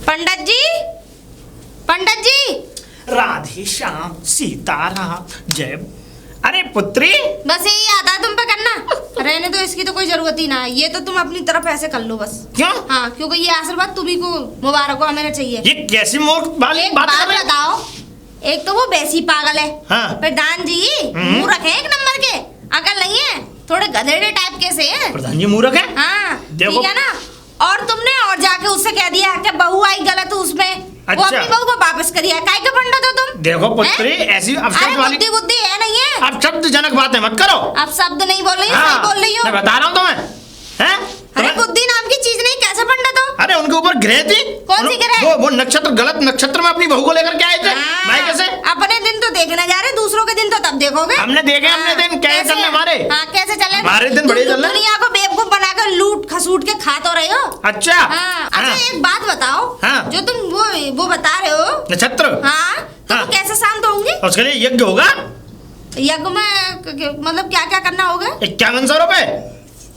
पंडित जी, पंडित जी। राधे श्याम सीताराम जय। अरे पुत्री, बस यही आता है तुम पे करना, रहने दो, इसकी तो कोई जरूरत ही ना है। ये तो तुम अपनी तरफ ऐसे कर लो बस। क्यों? हाँ, क्योंकि ये आशीर्वाद तुम्ही को मुबारक हो हमें चाहिए। ये कैसी मूर्ख वाली एक बात बात कर रहे? बताओ, एक तो वो वैसी पागल है, हाँ। प्रधान जी मुंह रखे एक नंबर के, अकल नहीं है, थोड़े गधेड़े टाइप के से हैं। प्रधान जी मूर्ख है। हाँ, देखो। ठीक है ना। और तुमने और जाके उससे कह दिया कि बहू आई गलत उसमें, वो अच्छा। अपनी बहू को वापस करिए। काय के पंडित हो तुम? देखो पुत्री, ऐसी अपशब्द वाली बुद्धि बुद्धि है नहीं है? अपशब्दजनक बातें मत करो। अब शब्द नहीं बोल रही हूँ, हाँ, सही बोल रही हूँ। मैं बता रहा हूँ तुम्हें। हैं? अरे तुम्हें- बुद्धि नाम की चीज नहीं, कैसे पंडित हो? अरे उनके ऊपर ग्रह थी। कौन सी ग्रह? वो नक्षत्र, गलत नक्षत्र में अपनी बहू को लेकर के आए थे। भाई कैसे? अपने दिन तो देखने जा रहे, दूसरों के दिन तो तब देखोगे। हमने देखे, हमने दिन कैसे चल रहे हमारे। हाँ, कैसे चले हमारे दिन बढ़िया चल रहे। दुनिया को बेवकूफ बनाकर लूट खसूट के खा तो रहे हो। अच्छा। हाँ, अच्छा हाँ। एक बात बताओ। हाँ। जो तुम वो बता रहे हो नक्षत्र। हाँ, तो हाँ। वो कैसे शांत होंगे? उसके लिए यज्ञ होगा। यज्ञ में मतलब क्या क्या करना होगा? 5100 रुपए।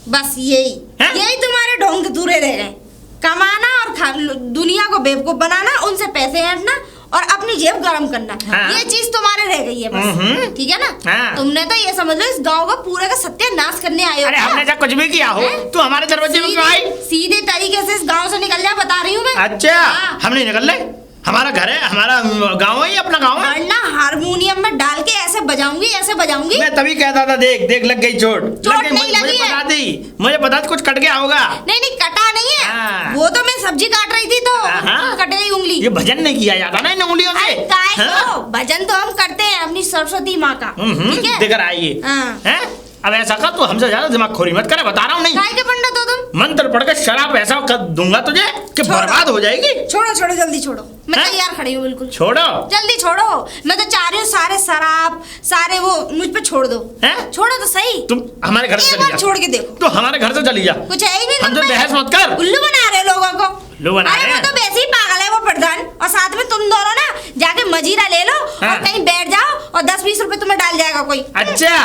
बस यही हैं? यही तुम्हारे ढोंग दूरे रह गए। कमाना और दुनिया को बेवकूफ बनाना, उनसे पैसे ऐंठना और अपनी जेब गरम करना। हाँ। ये चीज तुम्हारे रह गई है बस। ठीक है ना। हाँ। तुमने तो ये समझ लो इस गांव का पूरे का सत्यानाश करने आए हो। अरे हमने क्या कुछ भी किया हो? हैं? तू हमारे दरवाजे में क्यों आई? सीधे तरीके से इस गांव से निकल जा, बता रही हूँ मैं। अच्छा। हाँ। हम नहीं निकल रहे, हमारा घर है, हमारा गांव है, ये अपना गांव है। वरना हारमोनियम में डाल के ऐसे बजाऊंगी, ऐसे बजाऊंगी। मैं तभी कहता था, देख देख लग गई चोट। लग गई, नहीं लगी मुझे है। बता दी, मुझे बता कुछ कट गया होगा। नहीं नहीं, कटा नहीं है। हाँ। वो तो मैं सब्जी काट रही थी तो हाँ। कट गई उंगली। ये भजन नहीं किया जाता ना इन उंगलियों से। अरे काय हाँ? को भजन तो हम करते हैं अपनी सरस्वती माँ का। ठीक है। देकर आइए। हाँ। हैं? अब ऐसा कर, तू हमसे ज्यादा दिमाग खोरी मत करे, बता रहा हूँ। नहीं, काय के पंडित हो तुम? मंत्र पढ़ के शराब ऐसा कर दूंगा तुझे कि छोड़ो। बर्बाद हो जाएगी। छोड़ो छोड़ो, जल्दी छोड़ो, मैं हैं? तैयार खड़ी हूँ बिल्कुल। छोड़ो। जल्दी छोड़ो, मैं तो चाह रही हूँ सारे शराब सारे वो मुझ पे छोड़ दो। हैं? छोड़ो तो सही। तुम हमारे घर से एक चली बार जा। छोड़ के देखो। तो हमारे घर से चली जा। कुछ है ही नहीं हमसे तुम में। बहस मत कर। उल्लू बना रहे हो लोगों को। उल्लू बना अरे रहे वो हैं। तो वैसे ही पागल है वो प्रधान, और साथ में तुम दोनों ना जाके मजीरा ले लो हाँ। और कहीं बैठ जाओ और 10-20 रुपए तुम्हें डाल जाएगा कोई। अच्छा,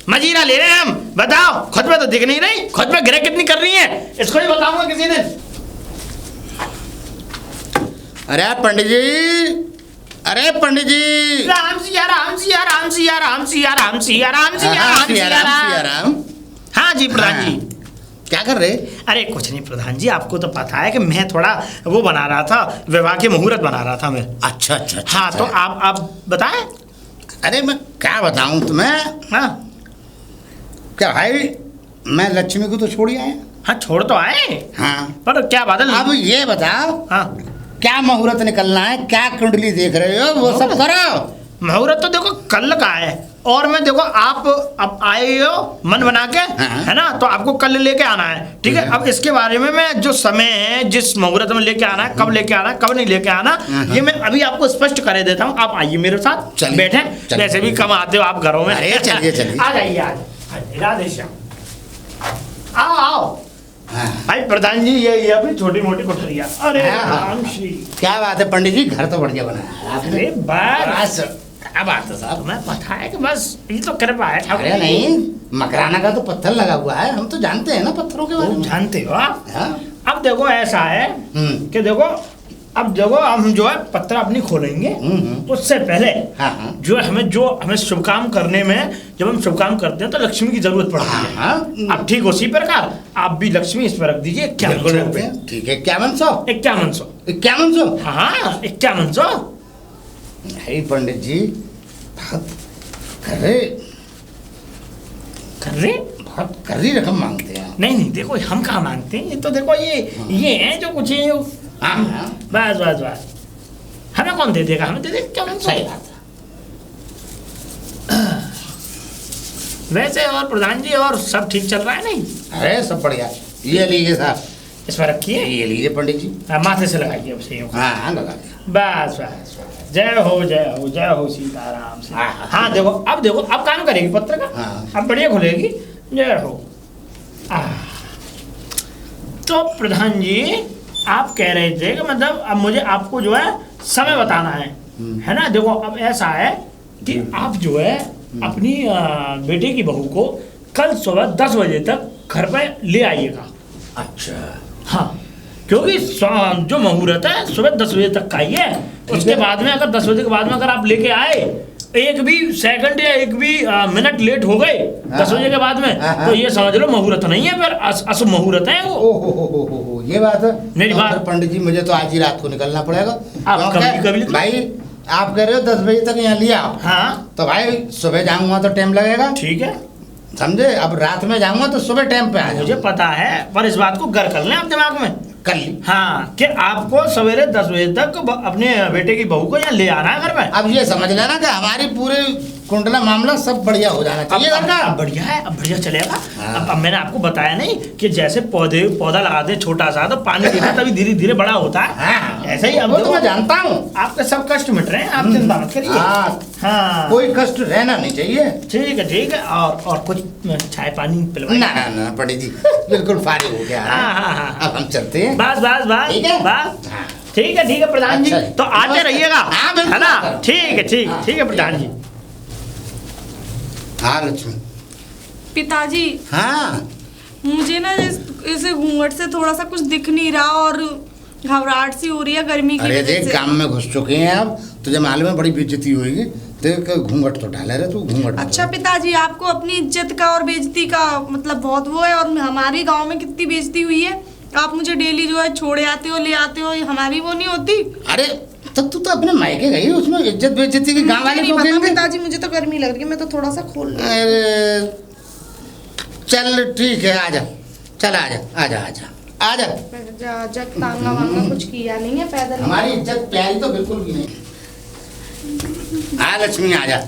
मजीरा ले रहे हैं हम। बताओ, खुद में तो दिख नहीं रही, खुद में गिरह कितनी कर रही है, इसको ही बताऊंगा किसी दिन। अरे पंडित जी, अरे पंडित जी। राम सिया राम सिया राम सिया राम सिया राम सिया राम सिया राम सिया राम। राम। हाँ जी प्रधान जी। क्या कर रहे? अरे कुछ नहीं प्रधान जी, आपको तो पता है कि मैं थोड़ा वो बना रहा था, विवाह के मुहूर्त बना रहा था मैं। अच्छा अच्छा अच्छा। हाँ, तो आप बताएं। अरे मैं क्या बताऊं तुम्हें? हाँ क्या भाई, मैं लक्ष्मी को तो छोड़ ही आया। हाँ, छोड़ तो आए, हाँ, पर क्या बादल। अब ये बताओ, हाँ, क्या मुहूर्त निकलना है, क्या कुंडली देख रहे हो, वो सब करो। मुहूर्त तो देखो कल का है, और मैं देखो आप अब आए हो मन बना के, हाँ। है ना, तो आपको कल लेके आना है। ठीक है। अब इसके बारे में मैं जो समय है, जिस मुहूर्त में लेके आना है, कब लेके आना है, कब नहीं लेके आना, ये मैं अभी आपको स्पष्ट कर देता हूँ। आप आइए मेरे साथ, चलिए, बैठे। चलिए। वैसे भी कम आते हो आप घरों में। अरे चलिए चलिए। आ जाइए, आ जाइए। राधे श्याम। आओ आओ। हाँ। भाई प्रधान जी, ये अपनी छोटी मोटी कोठरिया। अरे हाँ, हाँ। राम श्री। क्या बात है पंडित जी, घर तो बढ़िया बना है आपने। अरे बस, क्या बात है साहब। तुम्हें पता है कि बस ये तो कृपा है ठाकुर अरे जी। नहीं, मकराना का तो पत्थर लगा हुआ है, हम तो जानते हैं ना पत्थरों के बारे तुम में। जानते हो आप। हाँ। अब देखो ऐसा है कि देखो, अब देखो हम जो है पत्र अपनी खोलेंगे, उससे पहले हाँ, हाँ। जो हमें शुभ काम करने में, जब हम शुभ काम करते हैं तो लक्ष्मी की जरूरत पड़ती है। हाँ। अब ठीक उसी प्रकार आप भी लक्ष्मी इस पर रख दीजिए 5100 रुपये। ठीक है, 5100। 5100। 5100। हाँ 5100। नहीं पंडित जी, बहुत बहुत कर्री रकम मांगते हैं। नहीं नहीं, देखो हम कहाँ मांगते हैं, ये तो देखो ये है जो कुछ है। हाँ। बस बस बस, हमें कौन दे देगा, हमें दे दे 5100। सही बात है। वैसे और प्रधान जी, और सब ठीक चल रहा है नहीं? अरे सब बढ़िया। ये लीजिए साहब, इस पर रखिए। ये लीजिए पंडित जी। माथे से लगाइए उसे। हाँ हाँ, लगा दिया। बस बस बस, जय हो जय हो जय हो सीताराम से। हाँ, हाँ। हाँ देखो, अब काम करेगी पत्र का। हाँ। अब बढ़िया खुलेगी। जय हो। तो प्रधान जी, आप कह रहे थे कि मतलब अब मुझे आपको जो है समय बताना है ना। देखो अब ऐसा है कि आप जो है अपनी बेटे की बहू को कल सुबह 10 बजे तक घर पे ले आइएगा। अच्छा। हाँ, क्योंकि जो मुहूर्त है सुबह 10 बजे तक का ही है। उसके बाद में अगर 10 बजे के बाद में अगर आप लेके आए, एक भी सेकंड या एक भी मिनट लेट हो गए 10 बजे के बाद में, तो ये समझ लो मुहूर्त नहीं है, फिर अशुभ मुहूर्त है वो। ओ ये बात है। मेरी तो बात पंडित जी, मुझे तो आज ही रात को निकलना पड़ेगा। आप कभी भाई आप कह रहे हो 10 बजे तक यहाँ लिया, हाँ तो भाई सुबह जाऊंगा तो टाइम लगेगा, ठीक है, समझे। अब रात में जाऊंगा तो सुबह टाइम पे आ मुझे जाऊंगा। पता है, पर इस बात को घर कर लें आप दिमाग में। कर ली। हाँ, कि आपको सवेरे 10 बजे तक अपने बेटे की बहू को यहाँ ले आना है घर में। अब ये समझ लेना कि हमारी पूरे कुंडला मामला सब बढ़िया हो जाना चाहिए घर का। अब बढ़िया है, अब बढ़िया चलेगा। हाँ। अब मैंने आपको बताया नहीं कि जैसे पौधा लगाते हैं छोटा सा, तो पानी देना तभी धीरे धीरे बड़ा होता है, हाँ, ऐसे ही। अब वो तो देखो, मैं जानता हूँ। आपके सब कष्ट मिट रहे हैं, आप चिंता मत करिए। हाँ, हाँ कोई कष्ट रहना नहीं चाहिए। ठीक है। और कुछ चाय पानी पिलवाइए। ना पंडित जी, बिल्कुल फारिग हो गया। हाँ। अब हम चलते हैं। बस ठीक है? बस हाँ। ठीक है प्रधान जी, अच्छा, तो आते रहिएगा, हाँ, बिल्कुल। है ना। ठीक है प्रधान जी। हाँ लक्ष्मी। पिताजी, हाँ मुझे ना इसे घूंघट से थोड़ा सा कुछ दिख नहीं रहा और घबराहट सी हो रही है गर्मी की अरे वजह देख, से। काम में घुस चुके हैं अब, तुझे मालूम है बड़ी बेइज्जती होगी। देख घूंघट तो डाले रहे तू, घूंघट। अच्छा पिताजी, आपको अपनी इज्जत का और बेइज्जती का मतलब बहुत वो है, और हमारे गांव में कितनी बेइज्जती हुई है। आप मुझे डेली जो है छोड़े आते हो, ले आते हो, हमारी वो नहीं होती। अरे तब तू तो अपने मायके गई, उसमें इज्जत बेइज्जती की गांव वाले नहीं को पता कहेंगे। पिताजी, मुझे तो गर्मी लग रही है, मैं तो थोड़ा सा खोल लूं। अरे चल ठीक है, आजा, चल आजा। जग तांगा वांगा कुछ किया नहीं है, पैदल हमारी इज्जत प्यारी तो बिल्कुल भी नहीं। हाँ लक्ष्मी आजा।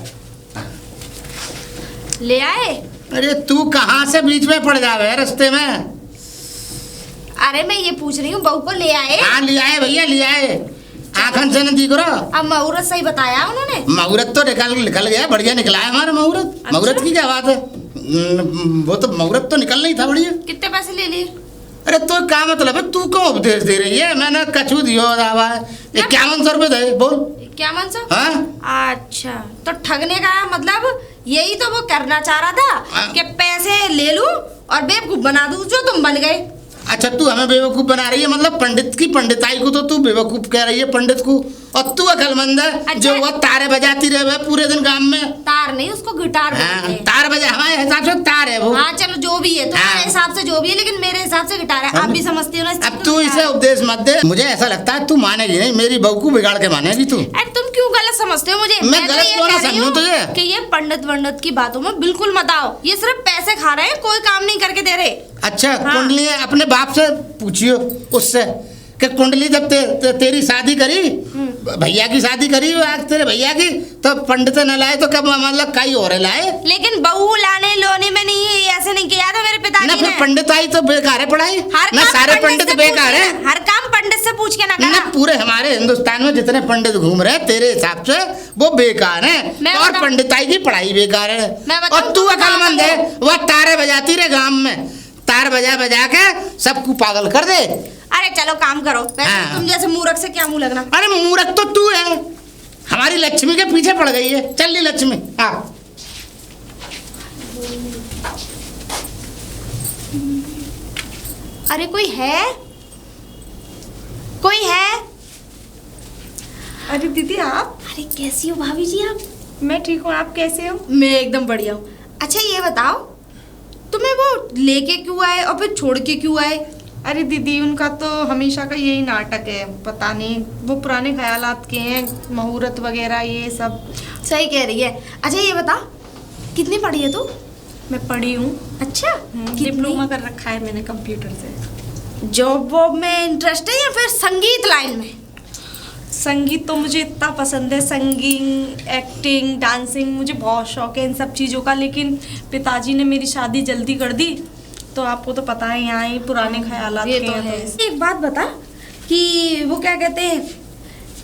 ले आए। अरे तू कहाँ से बीच में पड़ जावे रास्ते में। अरे मैं ये पूछ रही हूँ, बहू को ले आए। हाँ लिया है भैया, लिया है। आखन से न दिख रहा। अब मुहूर्त सही बताया उन्होंने। मुहूर्त तो निकल गया, बढ़िया निकला है हमारा मुहूर्त। अच्छा? मुहूर्त की क्या बात है, वो तो मुहूर्त तो निकलना ही था बढ़िया। कितने पैसे ले लिए? अरे तो क्या मतलब है, तू क्यों उपदेश दे रही है। मैंने कछू दियो दावा 5100 रुपये दे, बोल। क्या मन सो? हाँ अच्छा, तो ठगने का मतलब यही तो वो करना चाह रहा था कि पैसे ले लूं और बेवकूफ बना दूं, जो तुम बन गए। अच्छा, तू हमें बेवकूफ बना रही है, मतलब पंडित की पंडिताई को तो तू बेवकूफ कह रही है पंडित को, और तू अकलमंद है। अच्छा। जो वो तारे बजाती रहे पूरे दिन गांव में। तार नहीं, उसको गिटार बोलते हाँ, हैं। तार बजा, हमारे हिसाब से तार है वो। हाँ चलो जो भी है, तुम्हारे हाँ। हिसाब से जो भी है, लेकिन मेरे हिसाब से गिटार है। आप भी समझती हो ना इस चीज अब को, तू गिटार इसे है। उपदेश मत दे, मुझे ऐसा लगता है तू मानेगी नहीं, मेरी बहू को बिगाड़ के मानेगी तू। अरे तुम क्यों गलत समझते हो मुझे? मैं तो गलत ये क्यों ना कह रही समझूं हूँ तुझे? कि ये पंडित वंडित की बातों में बिल्कुल मत आओ। ये सिर्फ पैसे खा रहे हैं, कोई काम नहीं करके दे रहे। अच्छा हाँ। कुंडली अपने बाप से पूछियो उससे कि कुंडली जब तेरी शादी करी, भैया की शादी करी आज तेरे भैया की, तो पंडित न लाए तो कब मतलब कई और लाए। लेकिन बहू लाने लोने में नहीं है, ऐसे नहीं किया था मेरे ना पिताजी फिर ने। पंडित आई तो बेकार है पढ़ाई, हर ना काम सारे पंडित पंडित से बेकार पूछ है। के ना, हर काम पंडित से पूछ के ना ना करा। पूरे हमारे हिंदुस्तान में जितने पंडित घूम रहे हैं तेरे हिसाब से वो बेकार हैं, मैं और बताऊं- पंडिताई की पढ़ाई बेकार है। मैं बताऊं और तू तुम अकलमंद है, पागल वह तारे बजाती रहे गांव में, तार बजा बजा के सबको पागल कर दे। अरे चलो काम करो, वैसे हाँ। तुम जैसे मूर्ख से क्या मुंह लगना। अरे मूर्ख तो तू है, हमारी लक्ष्मी के पीछे पड़ गई है। चल ली लक्ष्मी, हाँ। अरे कोई है, कोई है? अरे दीदी आप? अरे कैसी हो भाभी जी आप? मैं ठीक हूँ, आप कैसे हो? मैं एकदम बढ़िया हूँ। अच्छा ये बताओ, तुम्हें वो लेके क्यों आए और फिर छोड़ के क्यों आए? अरे दीदी, उनका तो हमेशा का यही नाटक है, पता नहीं, वो पुराने ख्यालात के हैं, मुहूर्त वगैरह ये सब। सही कह रही है। अच्छा ये बता, कितनी पढ़ी है तू? मैं पढ़ी हूँ, अच्छा, डिप्लोमा कर रखा है मैंने कंप्यूटर से। जॉब वॉब में इंटरेस्ट है या फिर संगीत लाइन में? संगीत तो मुझे इतना पसंद है, सिंगिंग, एक्टिंग, डांसिंग, मुझे बहुत शौक है इन सब चीज़ों का, लेकिन पिताजी ने मेरी शादी जल्दी कर दी, तो आपको तो पता है यहाँ ही पुराने ख्यालात ये के तो हैं, है। तो एक बात बता कि वो क्या कहते हैं,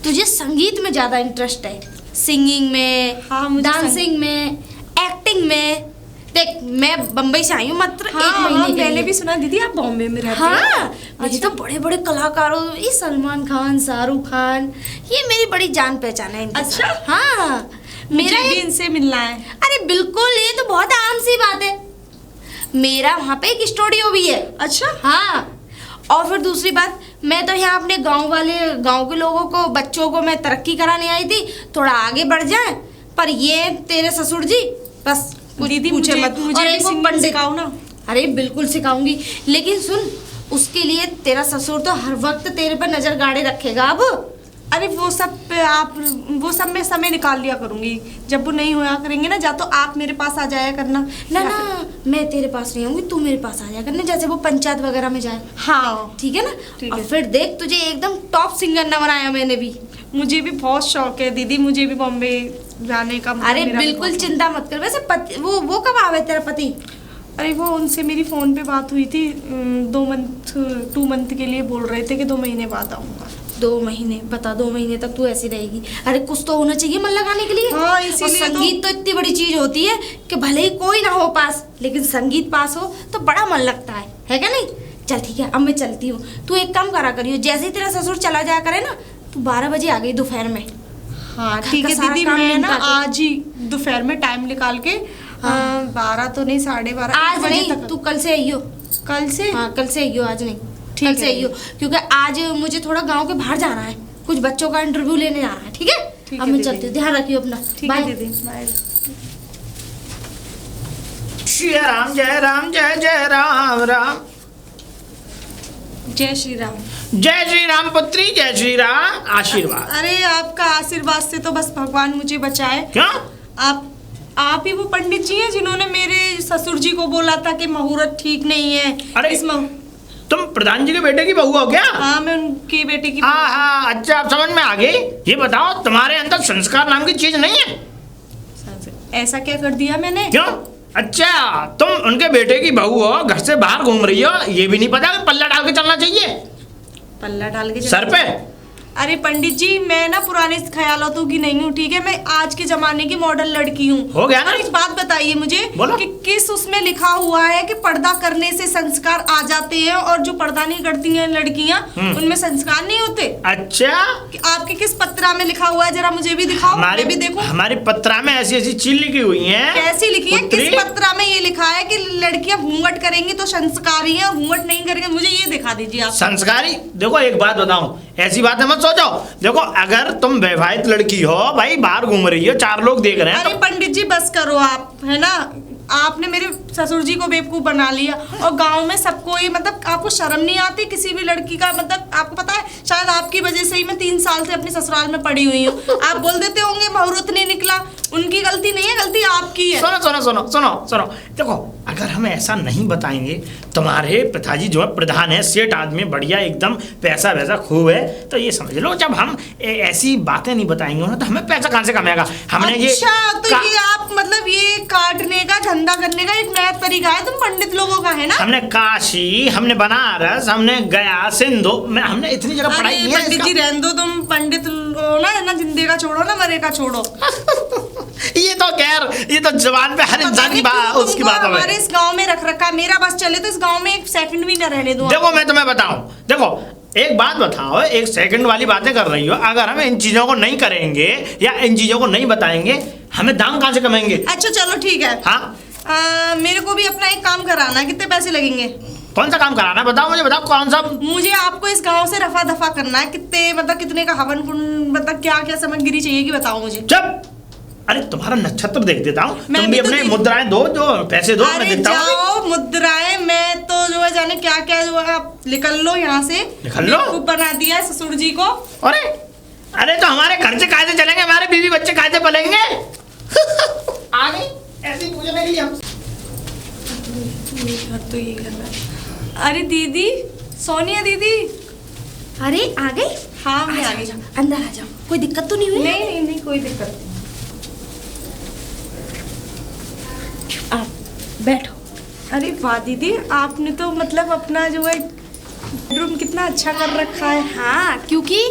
तुझे संगीत में ज़्यादा इंटरेस्ट है, सिंगिंग में, हाँ, मुझे डांसिंग में, एक्टिंग में? देख मैं बम्बई से आई हूँ मात्र हाँ, 1 महीने के मैंने लिए। भी सुना दीदी आप बॉम्बे में रहते हाँ, हो। मुझे तो बड़े बड़े कलाकारों, ये सलमान खान, शाहरुख खान, ये मेरी बड़ी जान पहचान है इनके अच्छा? साथ। हाँ, मेरा मेरा भी इनसे मिलना है। अरे बिल्कुल, ये तो बहुत आम सी बात है। मेरा वहाँ पे एक स्टूडियो भी है। अच्छा? हाँ, और फिर दूसरी बात, मैं तो यहाँ अपने गांव के लोगों को, बच्चों को मैं तरक्की कराने आई थी, थोड़ा आगे बढ़ जाए। पर ये तेरे ससुर जी बस कुछ दीदी पूछे मुझे मत। मुझे और भी एक वो सिंगिंग पंडित, सिखाओ ना। अरे बिल्कुल सिखाऊंगी, लेकिन सुन, उसके लिए तेरा ससुर तो हर वक्त तेरे पर नजर गाड़े रखेगा। अब अरे वो सब मैं समय निकाल लिया करूंगी, जब वो नहीं होया करेंगे ना, या तो आप मेरे पास आ जाया करना। ना ना, मैं तेरे पास नहीं आऊंगी, तू मेरे पास आ जाया करना, जैसे वो पंचायत वगैरह में जाए। हाँ ठीक है ना? ठीक और है। फिर देख, तुझे एकदम टॉप सिंगर न बनाया मैंने भी। मुझे भी बहुत शौक है दीदी, मुझे भी बॉम्बे जाने का। अरे मेरा भी बिल्कुल बहुत चिंता मत कर। वैसे वो कब आवे तेरा पति? शौक। अरे वो उनसे मेरी फोन पे बात हुई थी, 2 मंथ के लिए बोल रहे थे कि 2 महीने बाद आऊंगा। 2 महीने? बता, 2 महीने तक तू ऐसी रहेगी? अरे कुछ तो होना चाहिए मन लगाने के लिए। हाँ, इसीलिए और संगीत तो इतनी बड़ी चीज होती है कि भले ही कोई ना हो पास, लेकिन संगीत पास हो तो बड़ा मन लगता है क्या नहीं? चल ठीक है, अब मैं चलती हूँ। तू एक काम करा करियो, जैसे ही तेरा ससुर चला जाया करे ना, तू 12 बजे आ गई दोपहर में। हाँ घर ठीक का है सारा दीदी, काम मैं ना निपटा के। आज ही दोपहर में टाइम निकाल के 12 तो नहीं 12:30 आज बजे नहीं, तक। तू कल से आइयो। कल से? हाँ कल से आइयो, आज नहीं। ठीक कल है से आइयो, क्योंकि आज मुझे थोड़ा गांव के बाहर जाना है, कुछ बच्चों का इंटरव्यू लेने जाना है। ठीक है? ठीक अब है मैं दीदी। चलती हूँ, ध्यान रखियो अपना। ठीक बाय। है दीदी, बाय। जय राम जय राम जय जय राम राम। जय श्री राम। जय श्री राम पुत्री, जय श्री राम। आशीर्वाद। अरे आपका आशीर्वाद से तो बस भगवान मुझे बचाए। क्यों? आप ही वो पंडित जी हैं जिन्होंने मेरे ससुर जी को बोला था कि मुहूर्त ठीक नहीं है। अरे तुम प्रधान जी के बेटे की बहू हो क्या? हाँ, मैं उनकी बेटी की। हाँ हाँ, अच्छा अब समझ में आ गई। ये बताओ, तुम्हारे अंदर संस्कार नाम की चीज नहीं है? ऐसा क्या कर दिया मैंने? क्यों? अच्छा, तुम उनके बेटे की बहू हो, घर से बाहर घूम रही हो, ये भी नहीं पता कि पल्ला डाल के चलना चाहिए? पल्ला डाल के सर पे? अरे पंडित जी, मैं ना पुराने ख्यालों की नहीं हूँ, ठीक है? मैं आज के जमाने की मॉडर्न लड़की हूँ। हो गया ना? एक बात बताइए मुझे, बोलो। कि किस उसमें लिखा हुआ है कि पर्दा करने से संस्कार आ जाते हैं, और जो पर्दा नहीं करती हैं लड़कियाँ, उनमें संस्कार नहीं होते? अच्छा, कि आपके किस पत्रा में लिखा हुआ है? जरा मुझे भी दिखाओ, मैं भी देखूं। हमारी पत्रा में ऐसी ऐसी चीज लिखी हुई है। कैसी लिखी है? पुत्री? किस पत्रा में ये लिखा है कि लड़कियां घूंघट करेंगी तो संस्कारी हैं, और घूंघट नहीं करेंगे? मुझे ये दिखा दीजिए आप। संस्कारी? देखो एक बात बताऊं, ऐसी बातें मत सोचो। देखो, अगर तुम विवाहित लड़की हो, भाई बाहर घूम रही हो, 4 लोग देख रहे हैं, अरे पंडित जी बस करो आप, है ना? आपने मेरे ससुर जी को बेवकूफ बना लिया, और गांव में सबको ये, मतलब आपको शर्म नहीं आती किसी भी लड़की का? मतलब आपको पता है, शायद आपकी वजह से ही मैं 3 साल से अपने ससुराल में पड़ी हुई हूँ। आप बोल देते होंगे मुहूर्त नहीं निकला, उनकी गलती नहीं है, गलती आपकी है। सुनो सुनो सुनो सुनो सुनो, देखो अगर हम ऐसा नहीं बताएंगे, तुम्हारे पिताजी जो है प्रधान है, सेठ आदमी, बढ़िया एकदम, पैसा वैसा खूब है, तो ये समझ लो जब हम ऐसी बातें नहीं बताएंगे ना, तो हमें पैसा कहाँ से कमाएगा? हमने अच्छा, तो ये आप मतलब ये काटने का, धंधा करने का एक नया तरीका है तुम पंडित लोगों का, है ना? हमने काशी, हमने बनारस, हमने गया, सिंधु में, हमने इतनी जगह पढ़ाई की है। पंडित जी रहने दो, तुम पंडित हो ना, जिंदे का छोड़ो ना, मरे का छोड़ो। ये तो खैर, ये तो जवान पे हर इंसान की बात, उसकी बात है। हमारे इस गांव में रख रखा, मेरा बस चले तो इस गांव में 1 सेकंड भी न रहने दो। देखो मैं तुम्हें बताऊं, देखो एक बात बताओ, 1 सेकंड वाली बातें कर रही हो, अगर हम इन चीजों को नहीं करेंगे या इन चीजों को नहीं बताएंगे, हमें दाम कहाँ से कमाएंगे? अच्छा चलो ठीक है। हाँ, मेरे को भी अपना एक काम कराना है, कितने पैसे लगेंगे? कौन सा काम कराना बताओ मुझे, बताओ कौन सा। मुझे आपको इस गांव से रफा दफा करना है, कितने मतलब कितने का हवन कुंड, मतलब क्या क्या सामग्री चाहिए कि बताओ मुझे। चुप! अरे तुम्हारा नक्षत्र देख देता हूँ, मैं तुम भी भी तो अपने देख- मुद्राएं दो, जो पैसे दो, मैं अरे देता हूँ। जाओ मुद्राएं, मैं तो जो है जाने क्या क्या जो है, आप निकल लो यहाँ से। निकल लो? बेवकूफ बना दिया है ससुर जी को। अरे अरे, तो हमारे खर्चे कायदे चलेंगे, हमारे बीवी बच्चे कायदे पलेंगे। आ गई ऐसी पूछने के लिए हम। तो ये करना है। अरे दीदी, सोनिया दीदी। अरे आ गई? हाँ मैं आ आ गई। जाओ, अंदर आ जाओ, कोई दिक्कत तो नहीं हुई? नहीं नहीं नहीं, कोई दिक्कत नहीं। आप बैठो। अरे वाह दीदी, आपने तो मतलब अपना जो है रूम कितना अच्छा कर रखा है। हाँ, क्योंकि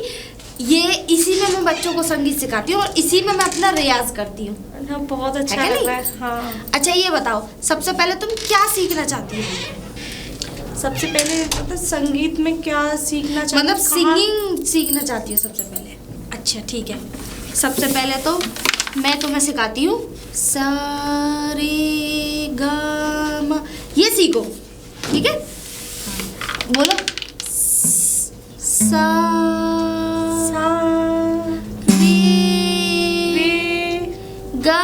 ये इसी में मैं बच्चों को संगीत सिखाती हूँ और इसी में मैं अपना रियाज करती हूँ। हाँ, बहुत अच्छा है क्या लग रहा नहीं? है। हाँ। अच्छा ये बताओ, सबसे पहले तुम क्या सीखना चाहती हो? सबसे पहले मतलब संगीत में क्या सीखना चाहती मतलब हूँ? सिंगिंग सीखना चाहती हो सबसे पहले? अच्छा ठीक है, सबसे पहले तो मैं तुम्हें सिखाती हूँ सा रे गा मा, ये सीखो, ठीक है? बोलो सा सा रे रे गा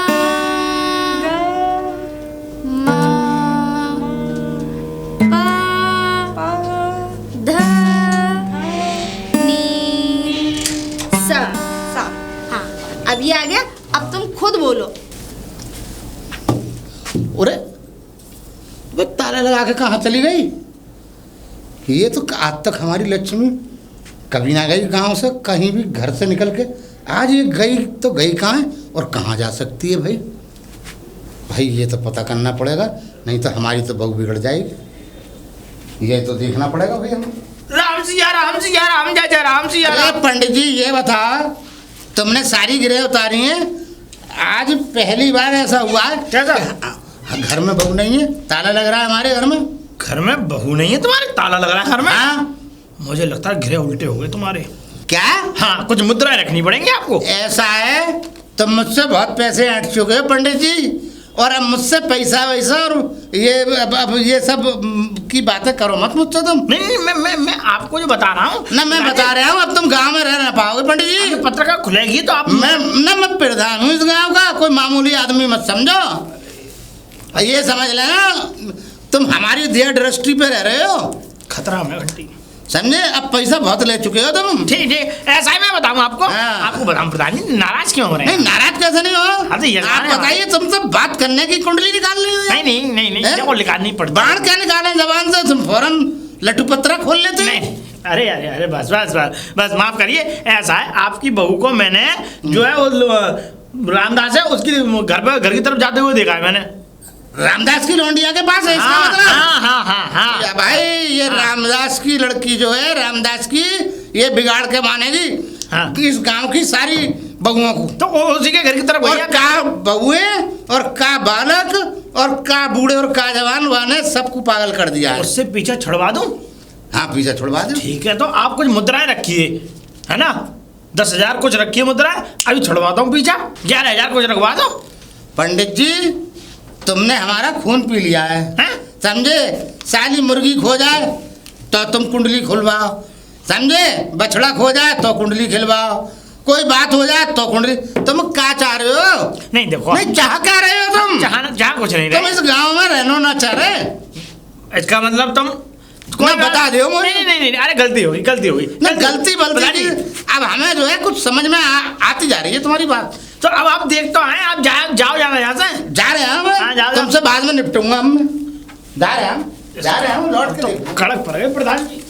गा मा पा पा ध नी सा। सा। हाँ, अब ये आ गया। अब तुम खुद बोलो। अरे वे ताला लगा के कहाँ चली गई? ये तो आज तक हमारी लक्ष्मी कभी ना गई गांव से, कहीं भी घर से निकल के। आज ये गई तो गई कहाँ है और कहाँ जा सकती है भाई? भाई ये तो पता करना पड़ेगा, नहीं तो हमारी तो बहू बिगड़ जाएगी। ये तो देखना पड़ेगा भाई हमें। राम सिया राम सिया राम जय जय राम सिया अरे राम। पंडित जी ये बता, तुमने सारी गिरह उतारी हैं, आज पहली बार ऐसा हुआ है कैसा? घर में बहू नहीं है, ताला लग रहा है हमारे घर में। घर में बहू नहीं है तुम्हारे, ताला लग रहा है घर में? हाँ मुझे लगता है घिरे उल्टे हो गए तुम्हारे। क्या? हाँ, कुछ मुद्राएं रखनी पड़ेंगी आपको। ऐसा है, तुम मुझसे बहुत पैसे ऐंठ चुके हो पंडित जी, और अब मुझसे पैसा वैसा और ये अब ये सब की बातें करो मत मुझसे तुम। नहीं मैं आपको जो बता रहा हूँ ना मैं बता रहा हूँ, अब तुम गांव में रह ना पाओगे पंडित जी। पत्रिका खुलेगी तो आप मैं प्रधान हूँ इस गांव का, कोई मामूली आदमी मत समझो। ये समझ लेना तुम हमारी देह दृष्टि पे रह रहे हो, खतरा में घंटी। समझे? अब पैसा बहुत ले चुके हो तुम। ठीक ठीक, ऐसा ही मैं बताऊँ आपको। हाँ। आपको बताऊँ प्रधान जी, नाराज क्यों हो रहे नहीं हैं? नाराज कैसे नहीं हाँ, तो ये हो? आप जाने बताइए, तुम तो बात करने की कुंडली निकाल रही हो यार। नहीं हैं? देखो निकालनी पड़ती। बाण क्या निकालें जबान से? तुम फौरन लट्टू पत्रा खोल लेते हो। नहीं, अरे बस माफ करिए। ऐसा है, आपकी बहू को मैंने जो है वो रामदास है उसकी घर की तरफ जाते हुए देखा है मैंने। रामदास की लौंडिया के पास है इसका मतलब? हाँ। या भाई ये रामदास की लड़की जो है, रामदास की, ये बिगाड़ के मानेगी हाँ। कि इस गांव की सारी बहुओं को। तो वो उसी के घर की तरफ और भैया का बहुए और का बालक और का बूढ़े और का जवान वाने सबको पागल कर दिया है। उससे पीछे छुड़वा दूं? हाँ पीछे छुड़वा दो। ठीक है, तो आप कुछ मुद्राएं रखिए, है ना? 10,000 कुछ रखिए मुद्राएं, अभी छुड़वाता हूँ पीछा। 11,000 कुछ रखवा दो। पंडित जी तुमने हमारा खून पी लिया है, हैं? समझे? साली मुर्गी खो जाए तो तुम कुंडली खुलवाओ, समझे? बछड़ा खो जाए तो कुंडली खिलवाओ, कोई बात हो जाए तो कुंडली। तुम क्या चाह रहे हो? नहीं देखो, नहीं चाह क्या रहे हो तुम? जहाँ कुछ नहीं तुम रहे। इस गांव में रहना ना चाह रहे? इसका मतलब तुम ना बता दो मुझे। नहीं, अरे गलती होगी ना गलती बता की, दी। अब हमें जो है कुछ समझ में आती जा रही है तुम्हारी बात। तो अब आप देख तो आए, आप जाओ जाना यहाँ से। जा रहे हैं हाँ, हम, जाओ। तुमसे बाद में निपटूंगा हम। जा रहे हैं हम लौट के। तो कड़क पड़ गए प्रधान जी।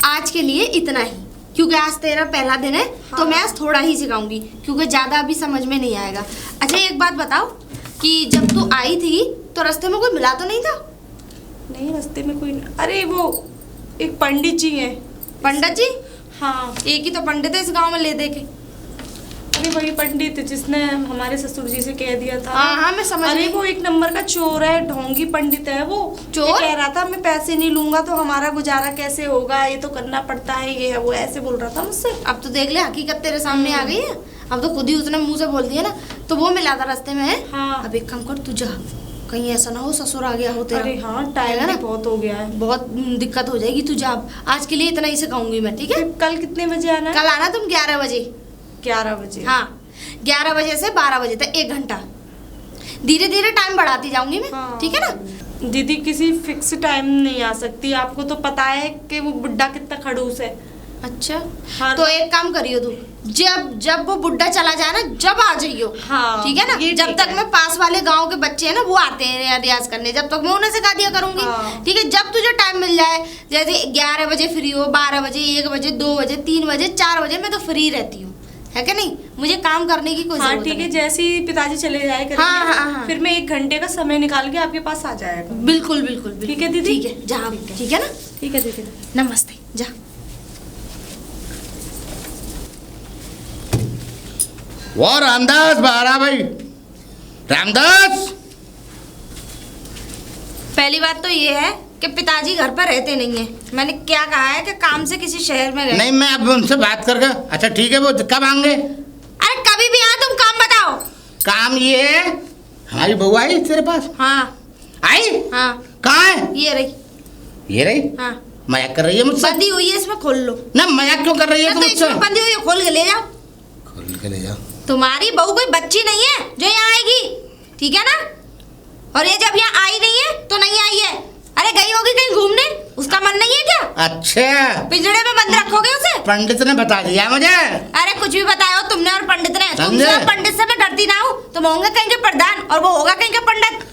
आज के लिए इतना ही, क्योंकि आज तेरा पहला दिन है। तो मैं आज थोड़ा ही सिखाऊंगी, क्योंकि ज़्यादा अभी समझ में नहीं आएगा। अच्छा एक बात बताओ कि जब तू आई थी तो रास्ते में कोई मिला तो नहीं था? नहीं, रास्ते में कोई नहीं। अरे वो एक पंडित जी हैं। पंडित जी? हाँ, एक ही तो पंडित है इस गांव में ले दे के। अरे वही पंडित जिसने हमारे ससुर जी से कह दिया था। हाँ, मैं समझ अरे गई। वो एक नंबर का चोर है, ढोंगी पंडित है वो। चोर? ये कह रहा था मैं पैसे नहीं लूंगा तो हमारा गुजारा कैसे होगा, ये तो करना पड़ता है, ये है वो, ऐसे बोल रहा था मुझसे। अब तो देख ले, हकीकत तेरे सामने आ गई है। अब तो खुद ही उसने मुंह से बोल दिया ना। तो वो मिला था रास्ते में है। हाँ। अब एक काम कर, तू जा, कहीं ऐसा ना हो ससुर आ गया हो तेरा। अरे हाँ, आएगा टाइम ना? भी बहुत हो गया है। बहुत दिक्कत हो जाएगी। तू जा, आज के लिए इतना ही सिखाऊंगी मैं, ठीक है? फिर कल कितने बजे आना है? कल आना तुम 11 बजे। 11 बजे। हाँ, 11 बजे से 12 बजे तक 1 घंटा। धीरे धीरे टाइम बढ़ाती जाऊंगी मैं, हाँ। ठीक है ना? दीदी किसी फिक्स टाइम नहीं आ सकती, आपको तो पता है कि वो बुड्ढा कितना खड़ूस है। अच्छा हाँ। तो एक काम करियो तू, जब वो बुड्ढा चला जाए ना, जब आ जाइयो। हाँ, ठीक है ना? ये जब ठीक तक है। मैं पास वाले गांव के बच्चे हैं ना, वो आते हैं रियाज करने, जब तक मैं उन्हें सिखा दिया करूंगी। हाँ। ठीक है? जब तुझे टाइम मिल जाए, जैसे 11 बजे फ्री हो, 12 बजे, 1 बजे, 2 बजे, 3 बजे, 4 बजे, मैं तो फ्री रहती हूँ, है कि नहीं? मुझे काम करने की कोई हाँ जरूरत ठीक है, नहीं। जैसे ही पिताजी चले जाए करेंगे, हाँ, हाँ, हाँ। फिर मैं 1 घंटे का समय निकाल के आपके पास आ जाएगा। बिल्कुल बिल्कुल बिल्कुल। ठीक है दीदी? ठीक है, जा, ठीक है ना? ठीक है दीदी। नमस्ते, जा। वो रामदास बाहर आ भाई, रामदास। पहली बात तो ये है कि पिताजी घर पर रहते नहीं है। मैंने क्या कहा है कि काम से किसी शहर में गए। नहीं मैं अब उनसे बात करके, अच्छा ठीक है, वो कब आएंगे? अरे कभी भी आए, तुम काम बताओ। काम ये है, हमारी बहू आई तेरे पास? हाँ आई? हाँ, कहाँ है? ये रही। ये रही? हाँ मजाक कर रही है मुझसे? बंदी हुई है इसमें, खोल लो। ना मजाक क्यों कर रही है तो तुम मुझसे? इसमें बंदी हुई है, खोल के ले जाओ। खोल के ले जाओ। तुम्हारी बहू कोई बच्ची नहीं है जो यहाँ आएगी, ठीक है ना? और ये जब यहाँ आई नहीं है तो नहीं आई है। अरे गई होगी कहीं घूमने, उसका मन नहीं है क्या? अच्छा, पिंजड़े में बंद रखोगे उसे? पंडित ने बता दिया मुझे। अरे कुछ भी बताया हो तुमने और पंडित ने। समझे? तुमसे और पंडित से मैं डरती ना हूँ। तुम होंगे कहीं के प्रधान और वो होगा कहीं का पंडित।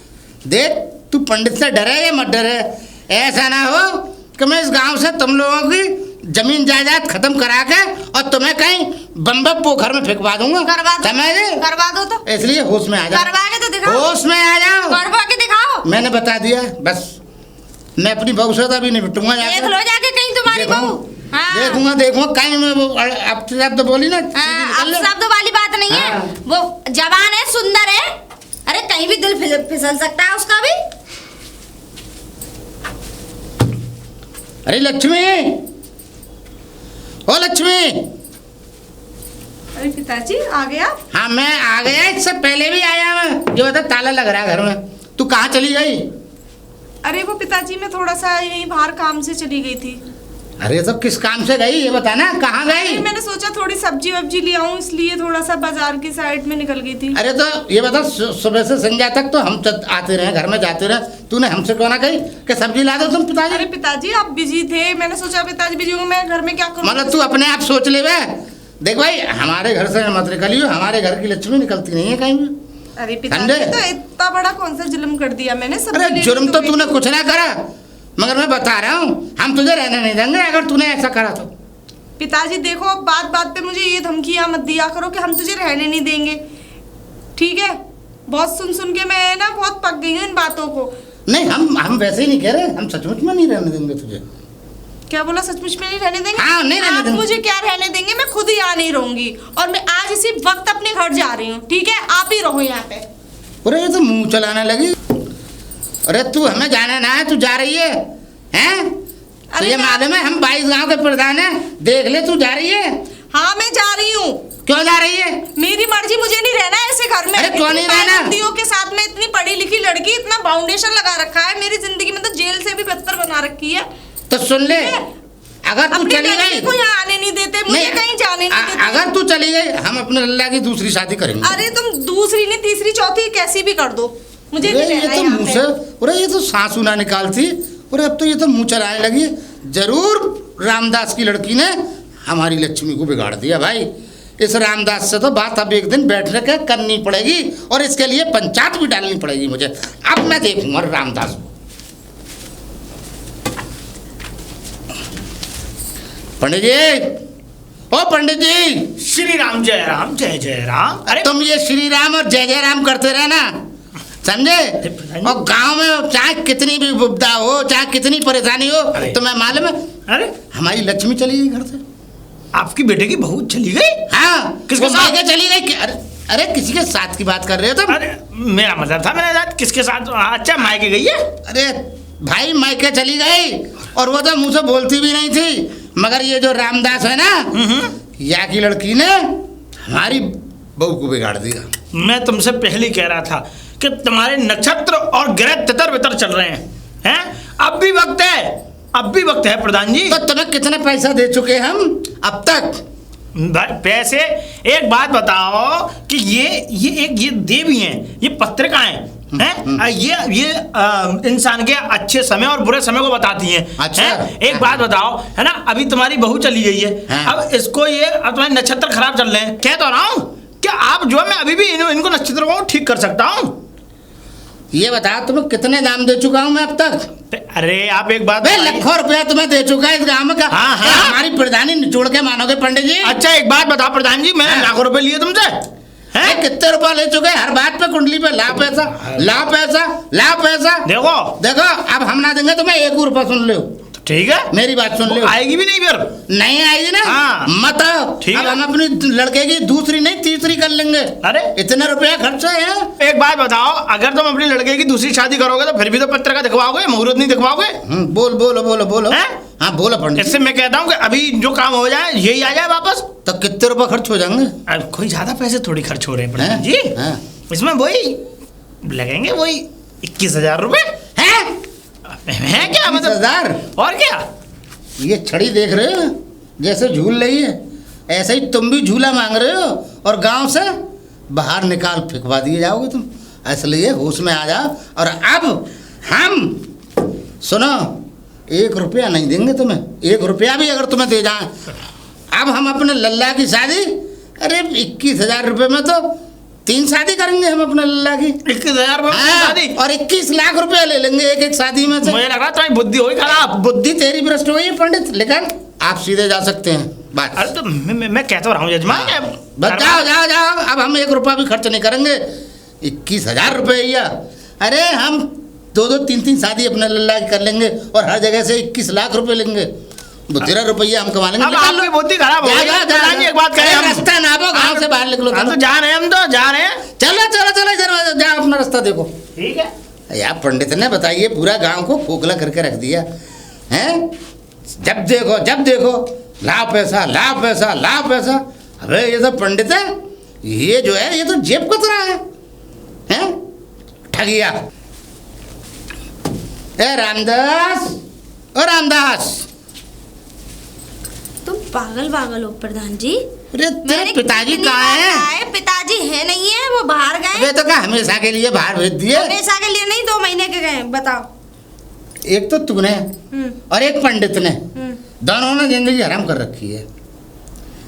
देख, तू पंडित से डरे या मत डरे, ऐसा ना हो कि मैं इस गांव से तुम लोगों की जमीन जायदाद खत्म करा के और तुम्हें कहीं बम्बा पोखर में फेंकवा दूंगा। करवा दो, समझे? करवा दो तो। इसलिए होश में आ जाओ। करवा के तो दिखाओ। होश में आ जाओ। करवा के दिखाओ। मैंने बता दिया, बस मैं अपनी बहू से अभी निपटूंगा जाके। देख लो जाके कहीं तुम्हारी बहू। हाँ। देखूंगा कहीं मैं वो अब तो बोली ना, सीधी हाँ, निकल अब ले। शब्द वाली बात नहीं है। हाँ। वो जवान है, सुंदर है। अरे कहीं भी दिल फिसल सकता है उसका भी। अरे लक्ष्मी, ओ लक्ष्मी। अरे पिताजी आ गया? हाँ मैं आ गया, इससे पहले भी आया मैं। जो बता, ताला लग रहा है घर में। तू कहाँ चली गई? अरे वो पिताजी मैं थोड़ा सा यहीं बाहर काम से चली गई थी। अरे तो किस काम से गई ये बता ना, कहाँ गई? मैंने सोचा थोड़ी सब्जी वब्जी ले आऊं, इसलिए थोड़ा सा बाजार की साइड में निकल गई थी। अरे तो ये बता, सुबह से संध्या तक तो हम आते रहे, घर में जाते रहे, तूने हमसे क्यों ना कही कि सब्जी ला दो तुम पिताजी? अरे पिताजी आप बिजी थे, मैंने सोचा पिताजी बिजी होंगे, मैं घर में क्या करूं। मतलब तू अपने आप सोच ले बे। देख भाई, हमारे घर से मत निकलियो, हमारे घर की लक्ष्मी निकलती नहीं है कहीं भी। अरे पिताजी तो इतना बड़ा कौन सा जुल्म कर दिया मैंने? अरे जुर्म तो तूने कुछ ना करा, मगर मैं बता रहा हूँ हम तुझे रहने नहीं देंगे अगर तूने ऐसा करा तो। पिताजी देखो, अब बात बात पे मुझे ये धमकियां मत दिया करो कि हम तुझे रहने नहीं देंगे, ठीक है? बहुत सुन सुन के मैं ना बहुत पक गई हूँ इन बातों को। नहीं, हम वैसे ही नहीं कह रहे, हम सचमुच में नहीं रहने देंगे तुझे। क्या बोला? सचमुच में नहीं रहने देंगे? हाँ, नहीं रहने आप देंगे। मुझे क्या रहने देंगे? मैं खुद ही यहाँ नहीं रहूंगी और मैं आज इसी वक्त अपने घर जा रही हूँ, ठीक है? आप ही रहो यहाँ पे। अरे ये तो मुंह चलाने लगी। अरे तू हमें जाना ना है, तू जा रही है, हैं? तो ये मालूम है हम 22 गांव के प्रधान हैं, देख ले तू जा रही है। हाँ मैं जा रही हूँ। क्यों जा रही है? मेरी मर्जी, मुझे नहीं रहना है ऐसे घर में। अरे क्यों नहीं रहना? पाबंदियों के साथ में इतनी पढ़ी लिखी लड़की, इतना फाउंडेशन लगा रखा है, मेरी जिंदगी में तो जेल से भी बदतर बना रखी है। तो सुन ले, अगर तू अपनी चली लड़की गई, को यहाँ आने नहीं देते, मुझे कहीं जाने नहीं देते। अगर तू चली गई हम अपने लल्ला की दूसरी शादी करेंगे। अरे तुम दूसरी नहीं, तीसरी चौथी कैसी भी कर दो, मुझे अरे नहीं ये रहना तो यहाँ मुंह पे। से, अरे ये तो सांसू ना निकालती, अरे अब तो ये तो मुंह चलाने लगी। जरूर रामदास की लड़की ने हमारी लक्ष्मी को बिगाड़ दिया भाई। इस रामदास से तो बात अब एक दिन बैठ के करनी पड़ेगी और इसके लिए पंचायत भी डालनी पड़ेगी मुझे। अब मैं देखूंगा रामदास को। पंडित जी, ओ पंडित जी। श्री राम, जय राम, जय जय राम। अरे तुम ये श्री राम और जय जय राम करते रहना, समझे? और गांव में चाहे कितनी भी विपदा हो, चाहे कितनी परेशानी हो, तुम्हें मालूम है अरे हमारी लक्ष्मी चली गई घर से। आपकी बेटे की बहू चली गई? हाँ, किसके वो साथ? मायके चली गई? अरे किसी के साथ की बात कर रहे हो तुम? अरे मेरा मतलब था, मैंने कहा किसके साथ? अच्छा, मायके गई है? अरे भाई मायके चली गई और वो तो मुझसे बोलती भी नहीं थी, मगर ये जो रामदास है ना, या की लड़की ने हमारी बहू को बिगाड़ दिया। मैं तुमसे पहले कह रहा था कि तुम्हारे नक्षत्र और ग्रह तितर बितर चल रहे हैं? अब भी वक्त है, अब भी वक्त है प्रधान जी। तो तुम्हें कितने पैसा दे चुके हम अब तक? पैसे? एक बात बताओ कि ये देवी हैं, ये पत्रिकाएं हैं, ये इंसान के अच्छे समय और बुरे समय को बताती हैं। अच्छा, हैं? एक बात बताओ, है ना, अभी तुम्हारी बहू चली गई है, हाँ। अब इसको ये, अब तुम्हारे नक्षत्र खराब चल रहे हैं, कह तो रहा हूँ क्या आप जो है, मैं अभी भी इनको नक्षत्र को ठीक कर सकता हूँ। ये बता तुम्हें कितने दाम दे चुका हूँ मैं अब तक? अरे आप एक बात भाई लाखों रुपया तुम्हें दे चुका है इस गांव का। हाँ, हाँ। हमारी प्रधानी निचोड़ के मानोगे पंडित जी? अच्छा एक बात बताओ प्रधान जी, मैंने लाखों रुपए लिए तुमसे? हैं? कितने रुपए ले चुके? हर बात पे कुंडली पे ला पैसा, ला पैसा, ला पैसा। देखो देखो अब हम ना देंगे तुम्हें 1 रुपया, सुन लो। ठीक है, मेरी बात सुन लो। आएगी भी नहीं फिर? नहीं आएगी ना? हाँ। मत आओ। ठीक अब है। हम अपनी लड़के की दूसरी नहीं तीसरी कर लेंगे। अरे इतना रुपया खर्चा है। एक बात बताओ, अगर तुम अपने लड़के की दूसरी शादी करोगे तो फिर भी तो पत्रिका दिखवाओगे, मुहूर्त नहीं दिखवाओगे? बोल बोलो बोलो बोलो। हैं? हाँ बोलो पंडित। इससे मैं कहता हूँ कि अभी जो काम हो जाए यही आ जाए वापस। तो कितने रुपए खर्च हो जाएंगे? अब कोई ज्यादा पैसे थोड़ी खर्च हो रहे हैं प्रधान हैं? जी, हैं? इसमें वही लगेंगे, वही 21,000 रुपए हैं? है क्या? मतलब 20,000? और क्या? ये छड़ी देख रहे हो जैसे झूल रही है, ऐसे ही तुम भी झूला मांग रहे हो और गांव से बाहर निकाल फेंकवा दिए जाओगे तुम। इसलिए होश में आ जाओ। और अब हम सुनो, 1 रुपया नहीं देंगे तुम्हें, 1 रुपया भी अगर तुम्हें दे जाए। अब हम अपने लल्ला की शादी, अरे 21,000 रुपये में तो 3 शादी करेंगे हम अपने लल्ला की। 21,000 रुपये में हाँ, शादी? और 21 लाख रुपया ले लेंगे एक शादी में से। मुझे लग रहा है तुम्हारी बुद्धि हुई खराब। बुद्धि तेरी भ्रष्ट हुई है पंडित, लेकिन आप सीधे जा सकते हैं। बात अरे तो मैं कहता रहा हूँ यजमान। बस जाओ जाओ जाओ, अब हम 1 रुपया भी खर्च नहीं करेंगे। 21,000 रुपया, अरे हम 2-2, 3-3 शादी अपने लल्ला की कर लेंगे और हर जगह से 21 लाख रुपए लेंगे। 13 रुपया हम कमा लेंगे। अब आपकी बुद्धि खराब हो गई है। प्रधान जी एक बात करें, हम रास्ता ना वो गाँव से बाहर निकलो। हम तो जा रहे हैं, हम तो जा रहे हैं। चलो चलो चलो इधर जाओ, अपना रास्ता देखो। ठीक है यार पंडित ने बताइए पूरा गांव को खोखला करके रख दिया हैं। जब देखो लाभ पैसा लाभ पैसा लाभ पैसा। अबे ये तो पंडित है, ये जो है ये तो जेब कतरा है हैं? ठगिया। ए रामदास, ओ रामदास, तुम पागल हो प्रधान जी। अरे तेरे मैंने पिताजी कितनी कहाँ बार हैं? कहा है, पिताजी है नहीं है, वो बाहर गए। अबे तो क्या हमेशा के लिए बाहर भेज दिए? हमेशा के लिए नहीं, 2 महीने के गए। बताओ। एक तो तूने और एक पंडित ने, हम्म। दोनों ने जिंदगी हराम कर रखी है।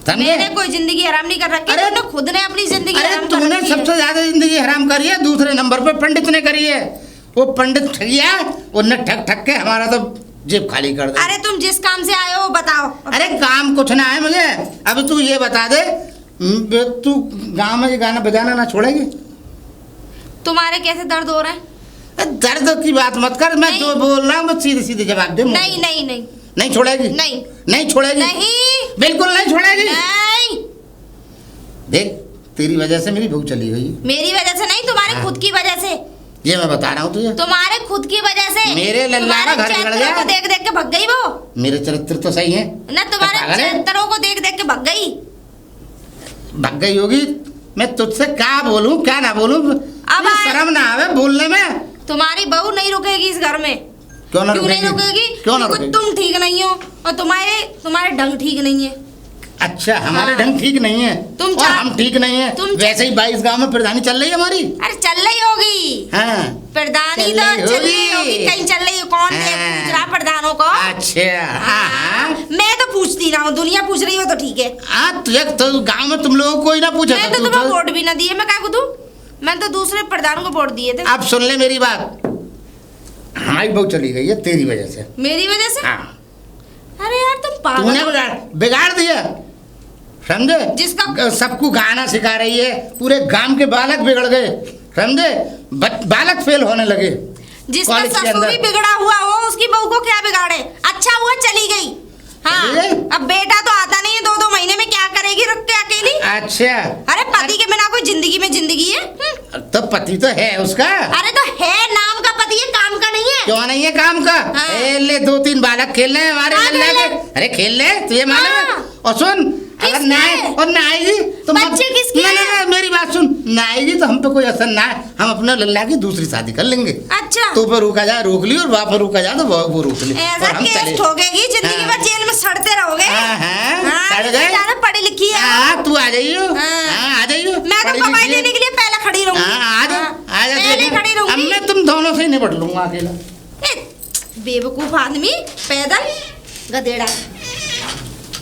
समझे? मैंने कोई जिंदगी हराम नहीं कर रखी। अरे तुमने खुद ने अपनी जिंदगी अरे हराम कर तूने रखी है। सबसे ज्यादा जिंदगी हराम करी है, दूसरे नंबर पे पंडित ने करी है। वो पंडित ठगिया, उनने ठग ठग के हमारा तो जेब खाली कर दे। अरे तुम जिस काम से आए हो बताओ। अरे काम कुछ ना है मुझे। अब तू ये बता दे, तू गांव में ये गाना बजाना ना छोड़ेगी? तुम्हारे कैसे दर्द हो रहा है? दर्द की बात मत कर, मैं नहीं। जो बोल रहा हूँ सीधे सीधे जवाब दे। नहीं नहीं नहीं नहीं छोड़ेगी? नहीं नहीं छोड़ेगी? नहीं बिल्कुल नहीं छोड़ेगी। नहीं। देख तेरी वजह से मेरी भूख चली गई। मेरी वजह से नहीं, तुम्हारे हाँ। खुद की वजह से। ये मैं बता रहा हूँ तुझे, तुम्हारे खुद की वजह से। मेरे लल्ला का घर बिगड़ गया। को देख देख के भग गई वो। मेरे चरित्र तो सही है ना, तुम्हारे पागल है? चरित्रों को देख देख के भग गई। भग गई होगी। मैं तुझसे क्या बोलूं क्या ना बोलूं, अब तुझे शर्म ना आवे बोलने में? तुम्हारी बहू नहीं रुकेगी इस घर में। क्यों ना क्यों नहीं रुकेगी? रुकेगी? क्यों ना क्योंकि रुकेगी? तुम ठीक नहीं हो और तुम्हारे ढंग ठीक नहीं है। अच्छा हमारे हाँ। ढंग ठीक नहीं है तुम और हम ठीक नहीं है। तुम वैसे ही 22 गांव में प्रधानी चल रही है हमारी। अरे चल रही होगी हाँ प्रधानी, चल तो रही चल रही होगी। होगी, कहीं चल रही है। कौन हाँ। पूछ रहा प्रधानों को? अच्छा हाँ मैं तो पूछती ना हूँ, दुनिया पूछ रही हो तो ठीक है। हाँ तुझे तो गांव में तुम लोगों को कोई ना पूछा मैं था, तो तू तुम्हें तो- वोट भी ना दिए, मैं क्या को दूं? मैं तो दूसरे प्रधान को वोट दिए थे। अब सुन ले मेरी बात, हमारी बहू चली गई है तेरी वजह से। मेरी वजह से? हाँ अरे यार तुम पागल तूने हो। बिगाड़ दिया, समझे? जिसका- सबको गाना सिखा रही है, पूरे गांव के बालक बिगड़ गए, समझे? बालक फेल होने लगे। जिसका कॉलेज के ससुर अंदर। भी बिगड़ा हुआ हो, उसकी बहू को क्या बिगाड़े? अच्छा हुआ चली गई। हाँ, चली गई? अब बेटा तो आता नहीं है, 2-2 महीने में क्या करेगी रुक के अकेली? अच्छा अरे पति के बिना कोई जिंदगी में जिंदगी है? तो पति तो है उसका। अरे तो है, नाम का पति है, काम का नहीं है। क्यों नहीं है काम का? हाँ। ए, ले 2-3 बालक खेल रहे हैं हमारे हाँ, लल्ला खेल के। ले। अरे खेल ले तुझे मालूम है? हाँ। और सुन अगर किसके? ना आए और ना आएगी तो बच्चे किसके ना, ना, हैं? ना, मेरी बात सुन, ना आएगी तो हम पे कोई असर ना है, हम अपने लल्ला की दूसरी शादी कर लेंगे। अच्छा तू पे रोका जाए रोक ली और वहाँ पर रोका जाए तो वो रोक ली ऐसा और हम केस चले। ठोकेगी, जिंदगी हाँ। भर जेल में सड़ते रहोगे। हाँ, हाँ, सड़ गए। ज्यादा पढ़ी लिखी है। हाँ तू आ जाइयो। हाँ। हाँ आ जाइयो। मैं तो पढ़ी कमाई लिखी है। देने के लिए पहले खड़ी रहूंगी। हाँ आ जा हाँ, आ जा पहले देखिए। खड़ी अब रहूंगी। मैं तुम दोनों से ही निपट लूंगा अकेला। बेवकूफ आदमी, पैदल गधेड़ा।